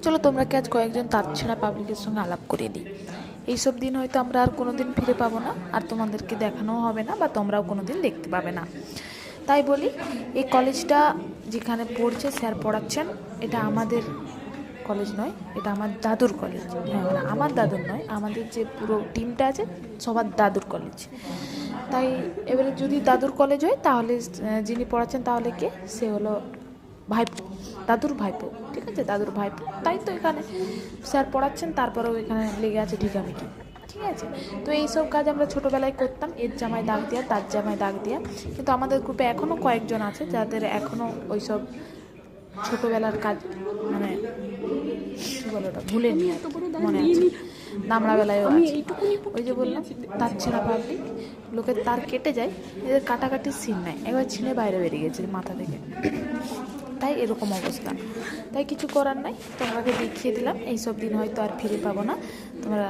চলো তোমরাকে আজ কয়েকজন তাঁতছেঁড়া পাবলিকের সঙ্গে আলাপ করিয়ে দিই। এইসব দিন হয়তো আমরা আর কোনো দিন ফিরে পাবো না, আর তোমাদেরকে দেখানোও হবে না, বা তোমরাও কোনো দিন দেখতে পাবে না। তাই বলি, এই কলেজটা যেখানে পড়ছে স্যার পড়াচ্ছেন, এটা আমাদের কলেজ নয়, এটা আমার দাদুর কলেজ। হ্যাঁ, মানে আমার দাদুর নয়, আমাদের যে পুরো টিমটা আছে সবার দাদুর কলেজ। তাই এবারে যদি দাদুর কলেজ হয় তাহলে যিনি পড়াচ্ছেন তাহলে কে, সে হলো ভাইপো, দাদুর ভাইপো। ঠিক আছে, দাদুর ভাইপো। তাই তো এখানে স্যার পড়াচ্ছেন, তারপরেও এখানে লেগে আছে ঢিকামিকি। ঠিক আছে, তো এইসব কাজ আমরা ছোটোবেলায় করতাম, এর জামায় দাগ দেওয়া, তার জামায় দাগ দেওয়া। কিন্তু আমাদের গ্রুপে এখনও কয়েকজন আছে যাদের এখনও ওইসব ছোটোবেলার কাজ মানে কী বলে ওটা ভুলে নিয়ে মনে আছে, দামড়াবেলায়ও আছে। ওই যে বললাম তার ছেঁড়া পাবলিক, লোকের তার কেটে যায়, এদের কাটাকাটির সিন নাই, একবার ছিঁড়ে বাইরে বেরিয়ে গেছে মাথা থেকে। তাই এরকম অবস্থা। তাই কিছু করার নাই, তোমাকে দেখিয়ে দিলাম। এইসব দিন হয়তো আর ফিরে পাবো না। তোমরা